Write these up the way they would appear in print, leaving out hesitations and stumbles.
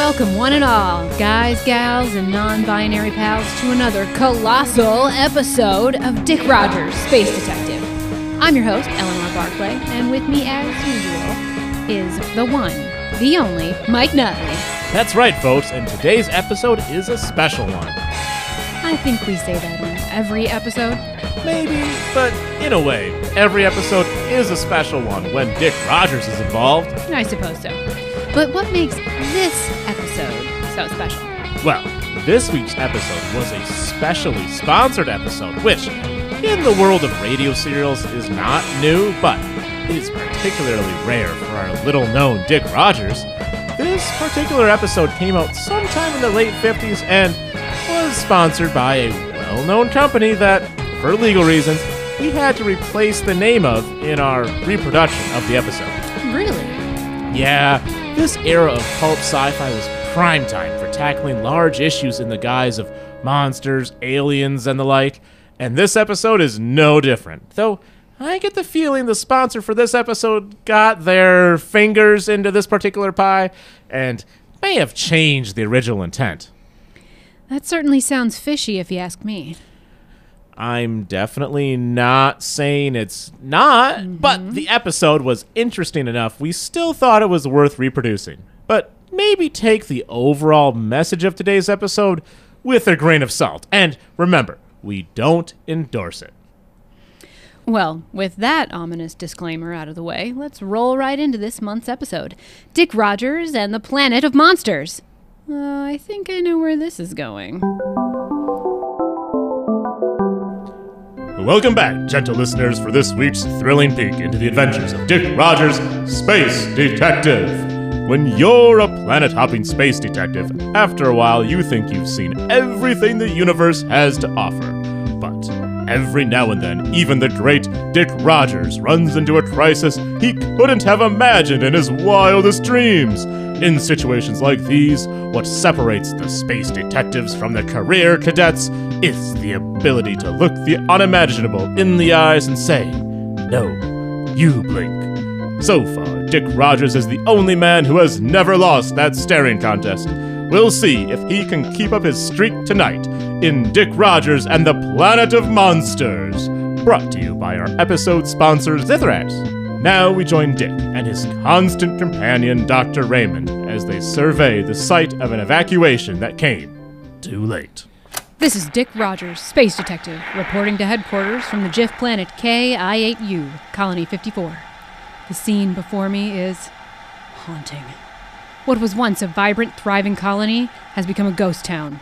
Welcome, one and all, guys, gals, and non-binary pals, to another colossal episode of Dick Rogers, Space Detective. I'm your host, Eleanor Barclay, and with me, as usual, is the one, the only, Mike Nutley. That's right, folks, and today's episode is a special one. I think we say that on every episode. Maybe, but in a way, every episode is a special one when Dick Rogers is involved. I suppose so. But what makes this episode so special? Well, this week's episode was a specially sponsored episode, which, in the world of radio serials, is not new, but is particularly rare for our little-known Dick Rogers. This particular episode came out sometime in the late 50s and was sponsored by a well-known company that, for legal reasons, we had to replace the name of in our reproduction of the episode. Really? Yeah, this era of pulp sci-fi was prime time for tackling large issues in the guise of monsters, aliens, and the like, and this episode is no different. Though, I get the feeling the sponsor for this episode got their fingers into this particular pie and may have changed the original intent. That certainly sounds fishy if you ask me. I'm definitely not saying it's not, but the episode was interesting enough we still thought it was worth reproducing. But maybe take the overall message of today's episode with a grain of salt. And remember, we don't endorse it. Well, with that ominous disclaimer out of the way, let's roll right into this month's episode. Dick Rogers and the Planet of Monsters. I think I know where this is going. Welcome back, gentle listeners, for this week's thrilling peek into the adventures of Dick Rogers, Space Detective. When you're a planet-hopping space detective, after a while you think you've seen everything the universe has to offer. But every now and then, even the great Dick Rogers runs into a crisis he couldn't have imagined in his wildest dreams. In situations like these, what separates the space detectives from the career cadets is the ability to look the unimaginable in the eyes and say, "No, you blink." So far, Dick Rogers is the only man who has never lost that staring contest. We'll see if he can keep up his streak tonight in Dick Rogers and the Planet of Monsters. Brought to you by our episode sponsor, N.E.R.D.S. Now we join Dick and his constant companion, Dr. Raymond, as they survey the site of an evacuation that came too late. This is Dick Rogers, Space Detective, reporting to headquarters from the GIF planet KI-8U, Colony 54. The scene before me is haunting. What was once a vibrant, thriving colony has become a ghost town.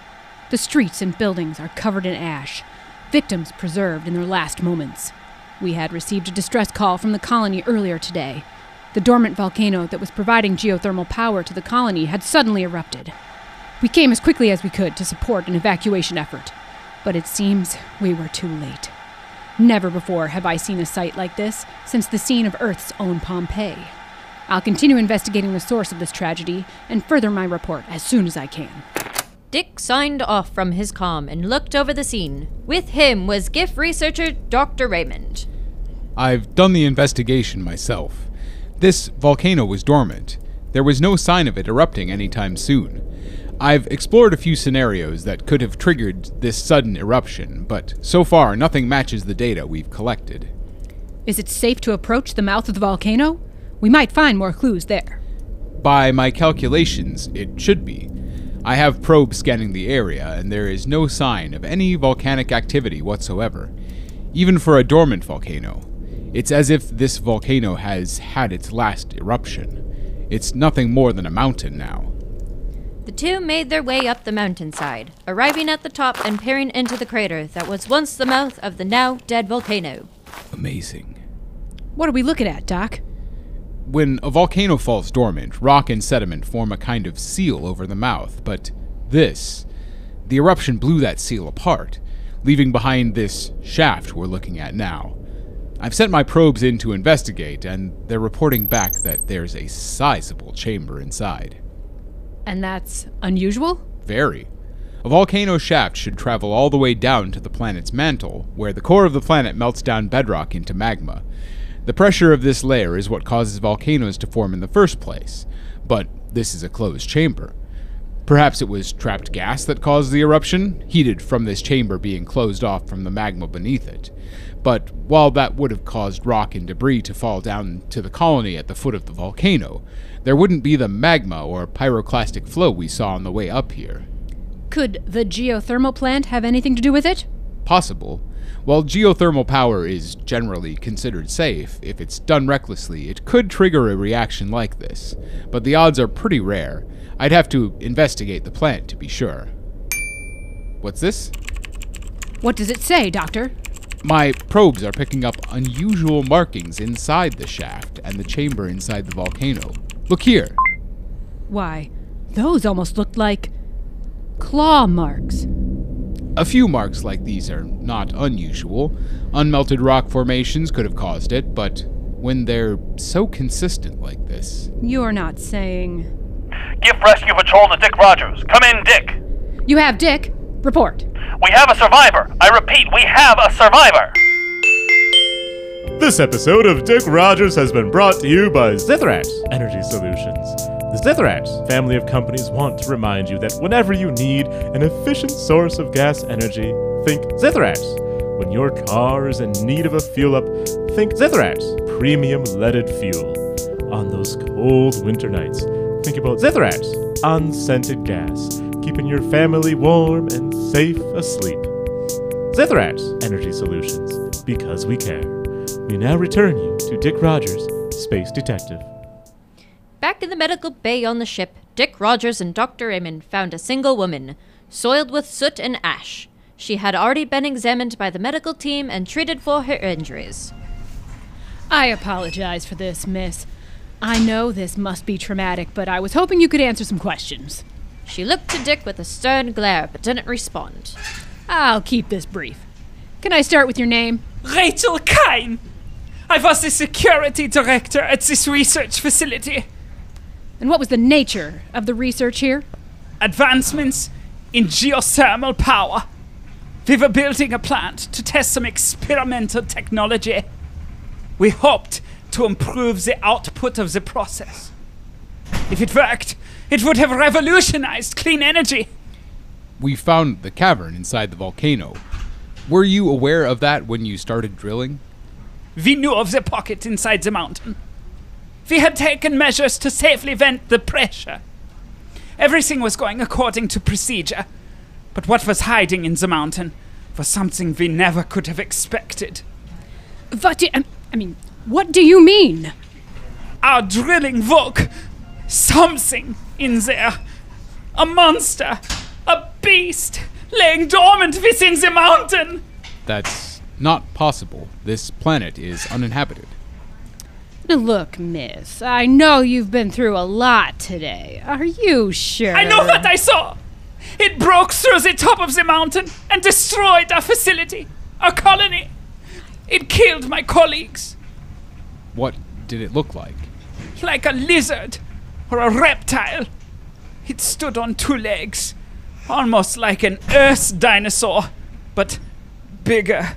The streets and buildings are covered in ash, victims preserved in their last moments. We had received a distress call from the colony earlier today. The dormant volcano that was providing geothermal power to the colony had suddenly erupted. We came as quickly as we could to support an evacuation effort, but it seems we were too late. Never before have I seen a site like this since the scene of Earth's own Pompeii. I'll continue investigating the source of this tragedy and further my report as soon as I can. Dick signed off from his comm and looked over the scene. With him was GIF researcher Dr. Raymond. I've done the investigation myself. This volcano was dormant. There was no sign of it erupting anytime soon. I've explored a few scenarios that could have triggered this sudden eruption, but so far nothing matches the data we've collected. Is it safe to approach the mouth of the volcano? We might find more clues there. By my calculations, it should be. I have probes scanning the area, and there is no sign of any volcanic activity whatsoever, even for a dormant volcano. It's as if this volcano has had its last eruption. It's nothing more than a mountain now. The two made their way up the mountainside, arriving at the top and peering into the crater that was once the mouth of the now dead volcano. Amazing. What are we looking at, Doc? When a volcano falls dormant, rock and sediment form a kind of seal over the mouth, but the eruption blew that seal apart, leaving behind this shaft we're looking at now. I've sent my probes in to investigate, and they're reporting back that there's a sizable chamber inside. And that's unusual? Very. A volcano shaft should travel all the way down to the planet's mantle, where the core of the planet melts down bedrock into magma. The pressure of this layer is what causes volcanoes to form in the first place, but this is a closed chamber. Perhaps it was trapped gas that caused the eruption, heated from this chamber being closed off from the magma beneath it. But while that would have caused rock and debris to fall down to the colony at the foot of the volcano, there wouldn't be the magma or pyroclastic flow we saw on the way up here. Could the geothermal plant have anything to do with it? Possible. While geothermal power is generally considered safe, if it's done recklessly, it could trigger a reaction like this. But the odds are pretty rare. I'd have to investigate the plant to be sure. What's this? What does it say, Doctor? My probes are picking up unusual markings inside the shaft and the chamber inside the volcano. Look here. Why, those almost looked like claw marks. A few marks like these are not unusual. Unmelted rock formations could have caused it, but when they're so consistent like this... You're not saying... Give rescue patrol to Dick Rogers. Come in, Dick. You have Dick. Report. We have a survivor. I repeat, we have a survivor. This episode of Dick Rogers has been brought to you by N.E.R.D.S Energy Solutions. The N.E.R.D.S family of companies want to remind you that whenever you need an efficient source of gas energy, think N.E.R.D.S. When your car is in need of a fuel up, think N.E.R.D.S premium leaded fuel. On those cold winter nights, think about N.E.R.D.S unscented gas, keeping your family warm and safe asleep. N.E.R.D.S Energy Solutions, because we care. We now return you to Dick Rogers, Space Detective. Back in the medical bay on the ship, Dick Rogers and Dr. Raymond found a single woman, soiled with soot and ash. She had already been examined by the medical team and treated for her injuries. I apologize for this, miss. I know this must be traumatic, but I was hoping you could answer some questions. She looked to Dick with a stern glare, but didn't respond. I'll keep this brief. Can I start with your name? Rachel Kine. I was the security director at this research facility. And what was the nature of the research here? Advancements in geothermal power. We were building a plant to test some experimental technology. We hoped to improve the output of the process. If it worked, it would have revolutionized clean energy. We found the cavern inside the volcano. Were you aware of that when you started drilling? We knew of the pocket inside the mountain. We had taken measures to safely vent the pressure. Everything was going according to procedure, but what was hiding in the mountain was something we never could have expected. What do you mean? Our drilling woke something in there. A monster, a beast, laying dormant within the mountain. That's not possible. This planet is uninhabited. Now look, miss, I know you've been through a lot today. Are you sure? I know what I saw. It broke through the top of the mountain and destroyed our facility, our colony. It killed my colleagues. What did it look like? Like a lizard or a reptile. It stood on two legs, almost like an Earth dinosaur, but bigger.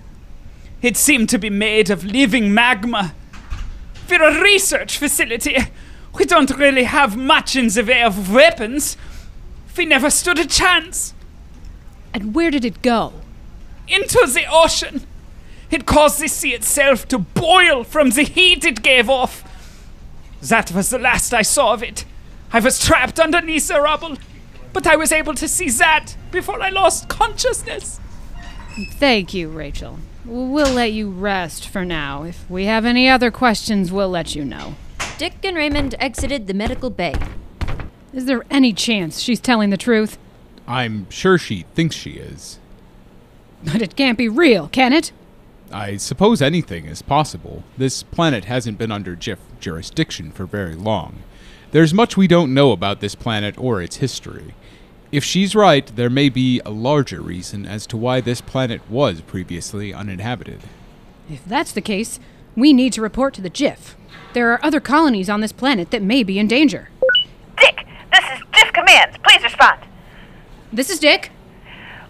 It seemed to be made of living magma. We're a research facility. We don't really have much in the way of weapons. We never stood a chance. And where did it go? Into the ocean. It caused the sea itself to boil from the heat it gave off. That was the last I saw of it. I was trapped underneath the rubble, but I was able to see that before I lost consciousness. Thank you, Rachel. We'll let you rest for now. If we have any other questions, we'll let you know. Dick and Raymond exited the medical bay. Is there any chance she's telling the truth? I'm sure she thinks she is. But it can't be real, can it? I suppose anything is possible. This planet hasn't been under GIF jurisdiction for very long. There's much we don't know about this planet or its history. If she's right, there may be a larger reason as to why this planet was previously uninhabited. If that's the case, we need to report to the GIF. There are other colonies on this planet that may be in danger. Dick, this is GIF Commands. Please respond. This is Dick.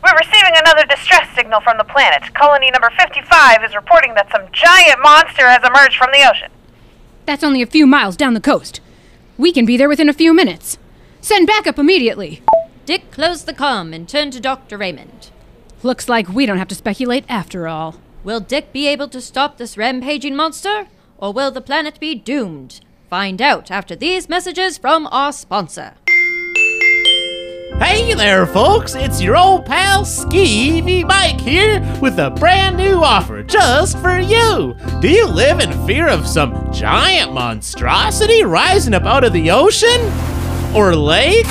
We're receiving another distress signal from the planet. Colony number 55 is reporting that some giant monster has emerged from the ocean. That's only a few miles down the coast. We can be there within a few minutes. Send backup immediately. Dick closed the comm and turned to Dr. Raymond. Looks like we don't have to speculate after all. Will Dick be able to stop this rampaging monster? Or will the planet be doomed? Find out after these messages from our sponsor. Hey there, folks! It's your old pal Skeevy Mike here with a brand new offer just for you. Do you live in fear of some giant monstrosity rising up out of the ocean? Or lake?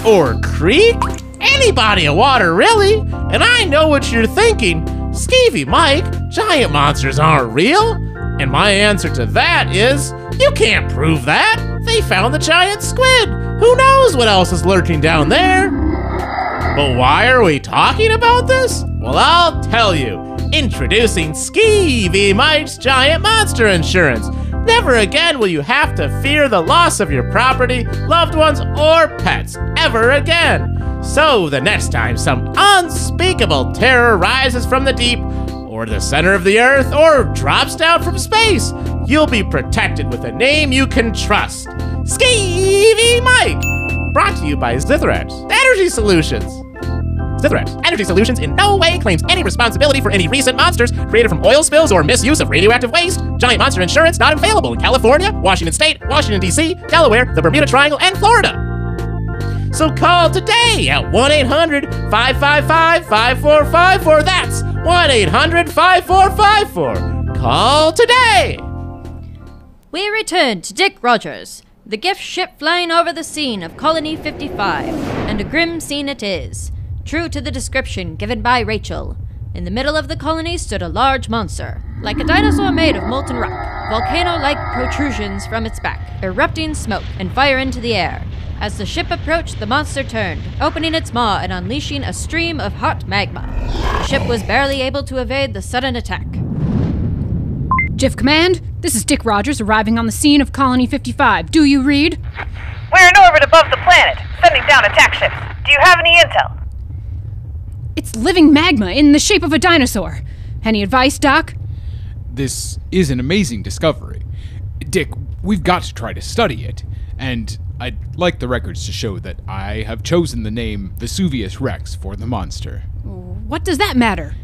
Or creek? Any body of water, really? And I know what you're thinking. Skeevy Mike, giant monsters aren't real. And my answer to that is, you can't prove that. They found the giant squid. Who knows what else is lurking down there? But why are we talking about this? Well, I'll tell you. Introducing Skeevy Mike's Giant Monster Insurance. Never again will you have to fear the loss of your property, loved ones, or pets ever again. So the next time some unspeakable terror rises from the deep, or the center of the earth, or drops down from space, you'll be protected with a name you can trust. Skeevy Mike! Brought to you by Zithrax Energy Solutions. Zithrax Energy Solutions in no way claims any responsibility for any recent monsters created from oil spills or misuse of radioactive waste. Giant monster insurance not available in California, Washington State, Washington, D.C., Delaware, the Bermuda Triangle, and Florida. So call today at 1-800-555-5454. That's 1-800-5454. Call today! We return to Dick Rogers, the gift ship flying over the scene of Colony 55, and a grim scene it is. True to the description given by Rachel, in the middle of the colony stood a large monster, like a dinosaur made of molten rock, volcano-like protrusions from its back, erupting smoke and fire into the air. As the ship approached, the monster turned, opening its maw and unleashing a stream of hot magma. The ship was barely able to evade the sudden attack. GIF Command, this is Dick Rogers arriving on the scene of Colony 55. Do you read? We're in orbit above the planet, sending down attack ships. Do you have any intel? It's living magma in the shape of a dinosaur. Any advice, Doc? This is an amazing discovery. Dick, we've got to try to study it. And I'd like the records to show that I have chosen the name Vesuvius Rex for the monster. What does that matter?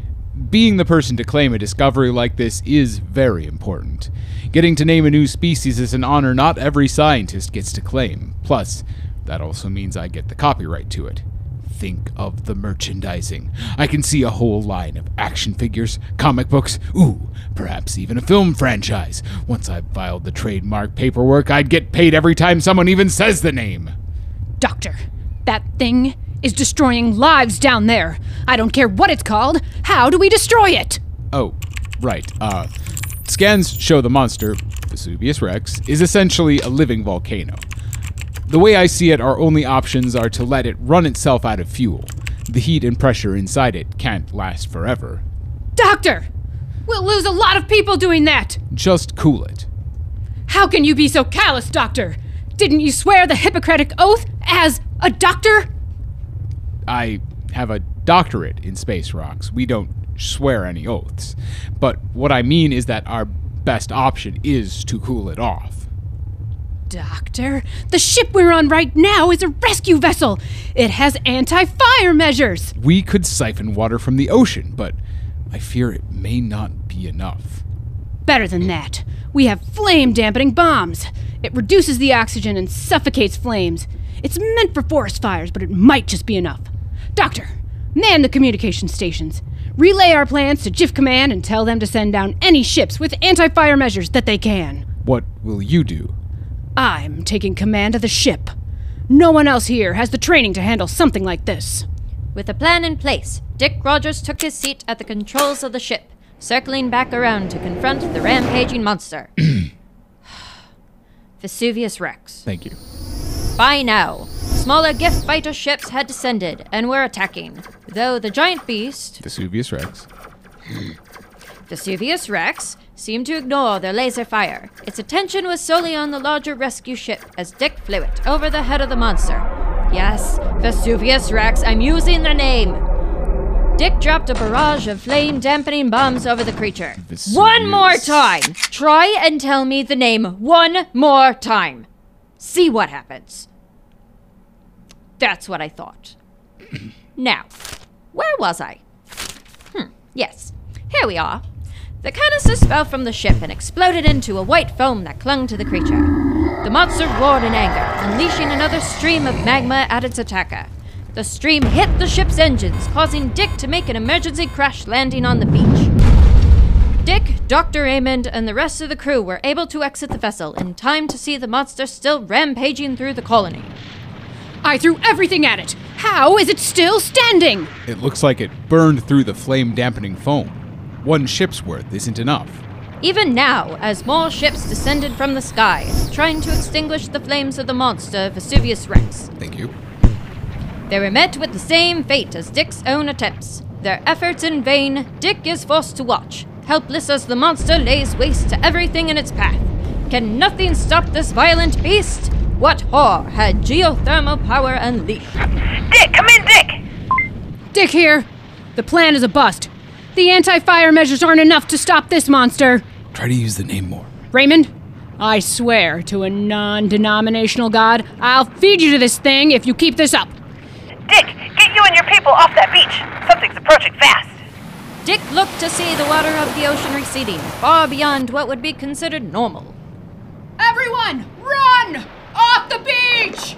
Being the person to claim a discovery like this is very important. Getting to name a new species is an honor not every scientist gets to claim. Plus, that also means I get the copyright to it. Think of the merchandising. I can see a whole line of action figures, comic books, perhaps even a film franchise. Once I've filed the trademark paperwork, I'd get paid every time someone even says the name. Doctor, that thing is destroying lives down there. I don't care what it's called. How do we destroy it? Oh, right. Scans show the monster, Vesuvius Rex, is essentially a living volcano. The way I see it, our only options are to let it run itself out of fuel. The heat and pressure inside it can't last forever. Doctor! We'll lose a lot of people doing that! Just cool it. How can you be so callous, Doctor? Didn't you swear the Hippocratic Oath as a doctor? I have a doctorate in space rocks. We don't swear any oaths. But what I mean is that our best option is to cool it off. Doctor, the ship we're on right now is a rescue vessel. It has anti-fire measures. We could siphon water from the ocean, but I fear it may not be enough. Better than that. We have flame-dampening bombs. It reduces the oxygen and suffocates flames. It's meant for forest fires, but it might just be enough. Doctor, man the communication stations. Relay our plans to GIF Command and tell them to send down any ships with anti-fire measures that they can. What will you do? I'm taking command of the ship. No one else here has the training to handle something like this. With a plan in place, Dick Rogers took his seat at the controls of the ship, circling back around to confront the rampaging monster. Vesuvius Rex. Thank you. By now, smaller gift fighter ships had descended and were attacking, though the giant beast, Vesuvius Rex, seemed to ignore their laser fire. Its attention was solely on the larger rescue ship as Dick flew it over the head of the monster. Yes, Vesuvius Rex, I'm using the name. Dick dropped a barrage of flame-dampening bombs over the creature. Vesuvius. One more time! Try and tell me the name one more time. See what happens. That's what I thought. Now, where was I? Yes, here we are. The canister fell from the ship and exploded into a white foam that clung to the creature. The monster roared in anger, unleashing another stream of magma at its attacker. The stream hit the ship's engines, causing Dick to make an emergency crash landing on the beach. Dick, Dr. Raymond, and the rest of the crew were able to exit the vessel in time to see the monster still rampaging through the colony. I threw everything at it. How is it still standing? It looks like it burned through the flame-dampening foam. One ship's worth isn't enough. Even now, as more ships descended from the sky, trying to extinguish the flames of the monster Vesuvius Rex. Thank you. They were met with the same fate as Dick's own attempts. Their efforts in vain, Dick is forced to watch, helpless as the monster lays waste to everything in its path. Can nothing stop this violent beast? What horror had geothermal power unleashed? Dick, come in, Dick! Dick here. The plan is a bust. The anti-fire measures aren't enough to stop this monster. Try to use the name more. Raymond, I swear to a non-denominational god, I'll feed you to this thing if you keep this up. Dick, get you and your people off that beach. Something's approaching fast. Dick looked to see the water of the ocean receding, far beyond what would be considered normal. Everyone, run! Off the beach!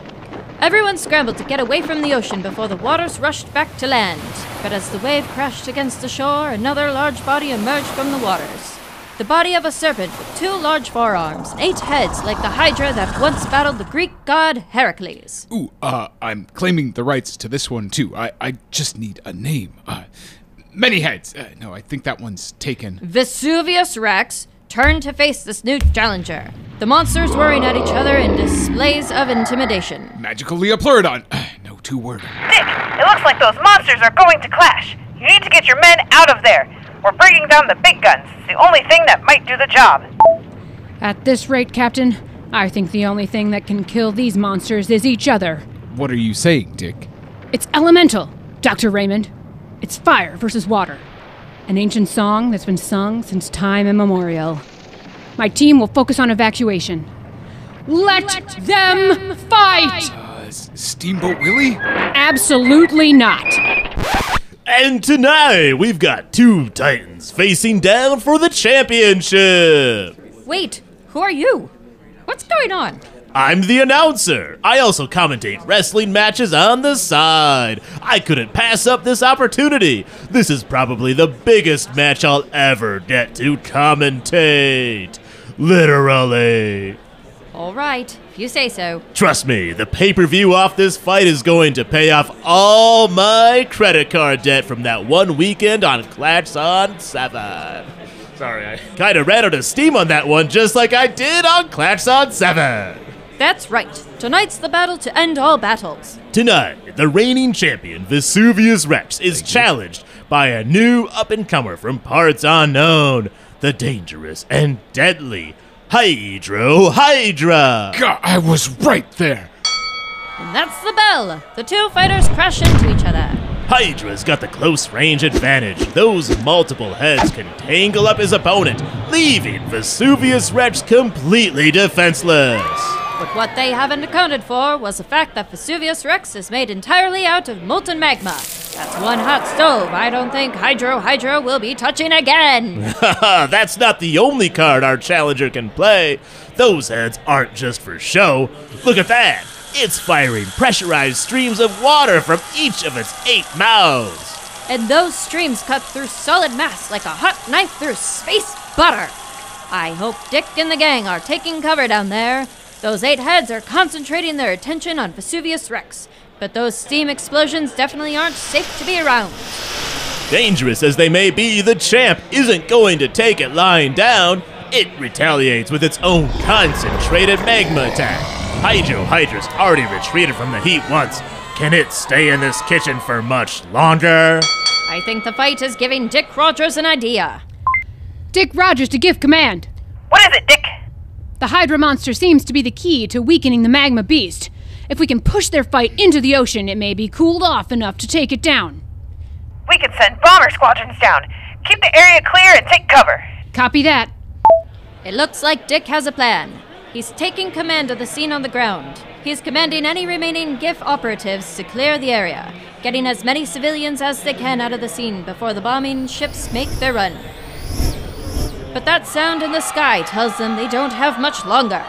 Everyone scrambled to get away from the ocean before the waters rushed back to land. But as the wave crashed against the shore, another large body emerged from the waters. The body of a serpent with 2 large forearms and 8 heads like the Hydra that once battled the Greek god Heracles. Ooh, I'm claiming the rights to this one, too. I just need a name. Many heads. No, I think that one's taken. Vesuvius Rex turned to face this new challenger. The monsters roaring at each other in displays of intimidation. Magical Leoplerodon. No 2 words. Dick, it looks like those monsters are going to clash. You need to get your men out of there. We're bringing down the big guns. It's the only thing that might do the job. At this rate, Captain, I think the only thing that can kill these monsters is each other. What are you saying, Dick? It's elemental, Dr. Raymond. It's fire versus water. An ancient song that's been sung since time immemorial. My team will focus on evacuation. Let them fight! Steamboat Willie? Absolutely not. And tonight, we've got 2 Titans facing down for the championship. Wait, who are you? What's going on? I'm the announcer. I also commentate wrestling matches on the side. I couldn't pass up this opportunity. This is probably the biggest match I'll ever get to commentate. Literally. All right, if you say so. Trust me, the pay-per-view off this fight is going to pay off all my credit card debt from that one weekend on Clash on 7. Sorry, I kind of ran out of steam on that one, just like I did on Clash on 7. That's right. Tonight's the battle to end all battles. Tonight, the reigning champion, Vesuvius Rex, is challenged by a new up-and-comer from parts unknown, the dangerous and deadly Hydra. God, I was right there. And that's the bell. The 2 fighters crash into each other. Hydra's got the close range advantage. Those multiple heads can tangle up his opponent, leaving Vesuvius Rex completely defenseless. But what they haven't accounted for was the fact that Vesuvius Rex is made entirely out of molten magma. That's one hot stove I don't think Hydra will be touching again. That's not the only card our challenger can play. Those heads aren't just for show. Look at that. It's firing pressurized streams of water from each of its 8 mouths. And those streams cut through solid mass like a hot knife through space butter. I hope Dick and the gang are taking cover down there. Those 8 heads are concentrating their attention on Vesuvius Rex, but those steam explosions definitely aren't safe to be around. Dangerous as they may be, the champ isn't going to take it lying down. It retaliates with its own concentrated magma attack. Hydra's already retreated from the heat once. Can it stay in this kitchen for much longer? I think the fight is giving Dick Rogers an idea. Dick Rogers to give command. What is it, Dick? The Hydra monster seems to be the key to weakening the magma beast. If we can push their fight into the ocean, it may be cooled off enough to take it down. We can send bomber squadrons down. Keep the area clear and take cover. Copy that. It looks like Dick has a plan. He's taking command of the scene on the ground. He's commanding any remaining GIF operatives to clear the area, getting as many civilians as they can out of the scene before the bombing ships make their run. But that sound in the sky tells them they don't have much longer.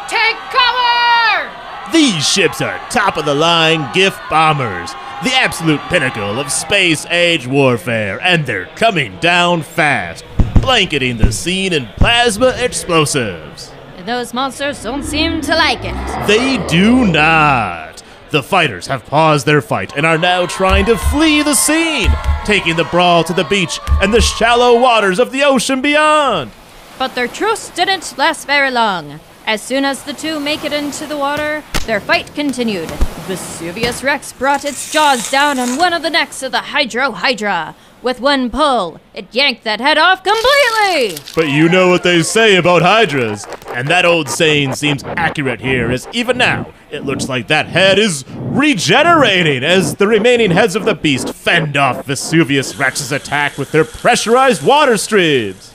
Take cover! These ships are top-of-the-line GIF bombers, the absolute pinnacle of space-age warfare, and they're coming down fast, blanketing the scene in plasma explosives. And those monsters don't seem to like it. They do not. The fighters have paused their fight and are now trying to flee the scene, taking the brawl to the beach and the shallow waters of the ocean beyond. But their truce didn't last very long. As soon as the two make it into the water, their fight continued. Vesuvius Rex brought its jaws down on one of the necks of the Hydra. With one pull, it yanked that head off completely! But you know what they say about hydras, and that old saying seems accurate here, as even now, it looks like that head is regenerating as the remaining heads of the beast fend off Vesuvius Rex's attack with their pressurized water streams.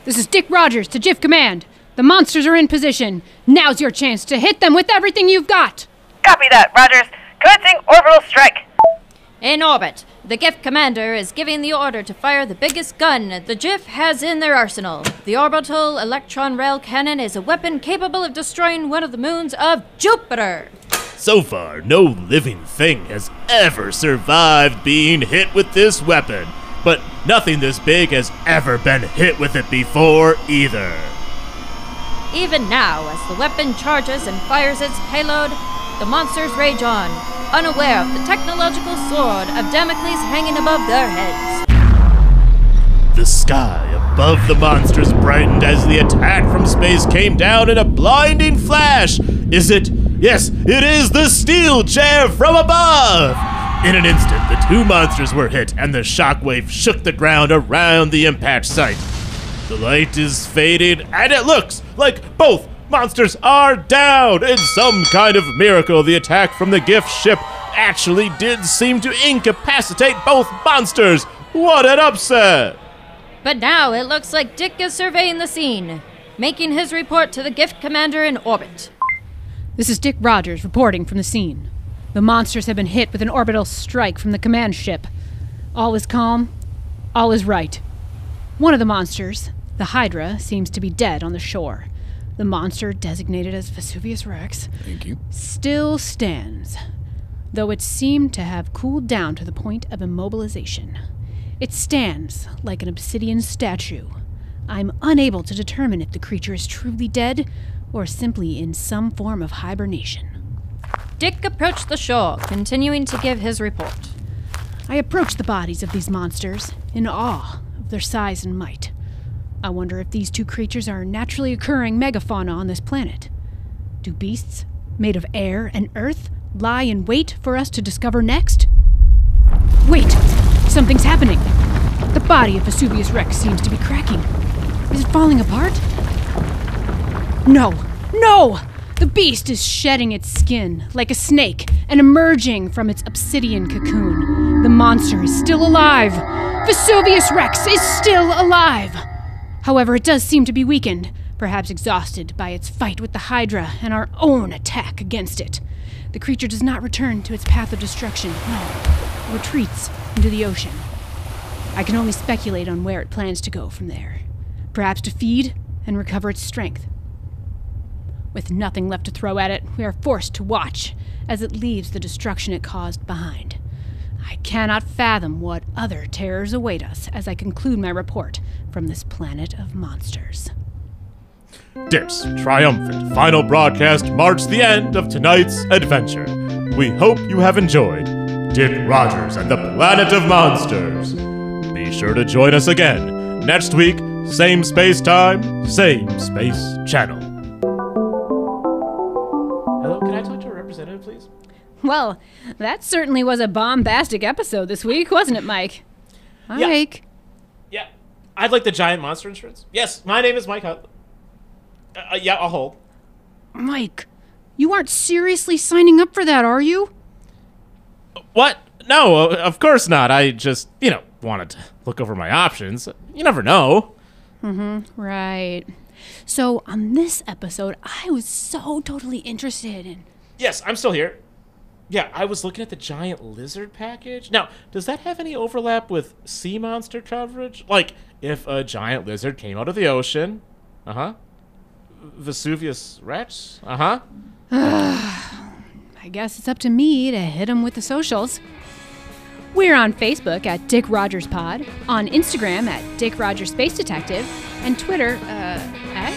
This is Dick Rogers to GIF Command. The monsters are in position. Now's your chance to hit them with everything you've got. Copy that, Rogers. Commencing orbital strike. In orbit, the GIF commander is giving the order to fire the biggest gun the GIF has in their arsenal. The orbital electron rail cannon is a weapon capable of destroying one of the moons of Jupiter. So far, no living thing has ever survived being hit with this weapon, but nothing this big has ever been hit with it before either. Even now, as the weapon charges and fires its payload, the monsters rage on, unaware of the technological sword of Damocles hanging above their heads. The sky above the monsters brightened as the attack from space came down in a blinding flash. Is it? Yes, it is the steel chair from above! In an instant, the two monsters were hit, and the shockwave shook the ground around the impact site. The light is fading, and it looks like both monsters are down! In some kind of miracle, the attack from the GIF ship actually did seem to incapacitate both monsters! What an upset! But now it looks like Dick is surveying the scene, making his report to the GIF commander in orbit. This is Dick Rogers reporting from the scene. The monsters have been hit with an orbital strike from the command ship. All is calm. All is right. One of the monsters, the Hydra, seems to be dead on the shore. The monster, designated as Vesuvius Rex, Thank you. still stands, though it seemed to have cooled down to the point of immobilization. It stands like an obsidian statue. I'm unable to determine if the creature is truly dead or simply in some form of hibernation. Dick approached the shore, continuing to give his report. I approach the bodies of these monsters in awe of their size and might. I wonder if these two creatures are naturally occurring megafauna on this planet. Do beasts made of air and earth lie in wait for us to discover next? Wait! Something's happening! The body of Vesuvius Rex seems to be cracking. Is it falling apart? No! No! The beast is shedding its skin like a snake and emerging from its obsidian cocoon. The monster is still alive! Vesuvius Rex is still alive! However, it does seem to be weakened, perhaps exhausted by its fight with the Hydra and our own attack against it. The creature does not return to its path of destruction, no. It retreats into the ocean. I can only speculate on where it plans to go from there. Perhaps to feed and recover its strength. With nothing left to throw at it, we are forced to watch as it leaves the destruction it caused behind. I cannot fathom what other terrors await us as I conclude my report from this planet of monsters. Dick's triumphant final broadcast marks the end of tonight's adventure. We hope you have enjoyed Dick Rogers and the Planet of Monsters. Be sure to join us again next week, same space time, same space channel. Hello, can I talk to a representative, please? Well, that certainly was a bombastic episode this week, wasn't it, Mike? Yeah. Mike? Yeah, I'd like the giant monster insurance. Yes, my name is Mike. Yeah, I'll hold. Mike, you aren't seriously signing up for that, are you? What? No, of course not. I just, wanted to look over my options. You never know. Right. So on this episode, I was so totally interested in... Yes, I'm still here. Yeah, I was looking at the giant lizard package. Now, does that have any overlap with sea monster coverage? Like, if a giant lizard came out of the ocean? Uh-huh. Vesuvius Rex? Uh-huh. I guess it's up to me to hit him with the socials. We're on Facebook at Dick Rogers Pod, on Instagram at Dick Rogers Space Detective, and Twitter, X?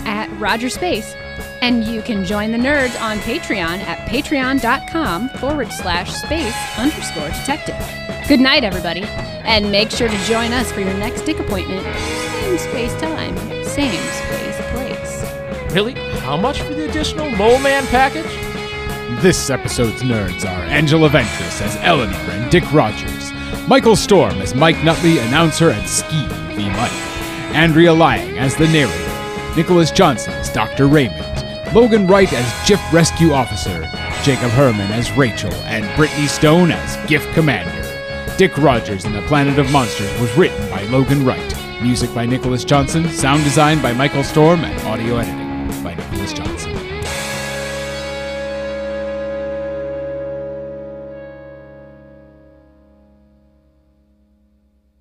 At Rogers Space. And you can join the nerds on Patreon at patreon.com/space_detective. Good night, everybody. And make sure to join us for your next Dick appointment. Same space time, same space place. Really? How much for the additional Mole Man package? This episode's nerds are Angela Ventris as Eleanor and Dick Rogers, Michael Storm as Mike Nutley, announcer and Ski v. Mike, Andrea Lying as the narrator, Nicholas Johnson as Dr. Raymond, Logan Wright as GIF Rescue Officer, Jacob Herman as Rachel, and Brittany Stone as GIF Commander. Dick Rogers and the Planet of Monsters was written by Logan Wright, music by Nicholas Johnson, sound design by Michael Storm, and audio editing by Nicholas Johnson.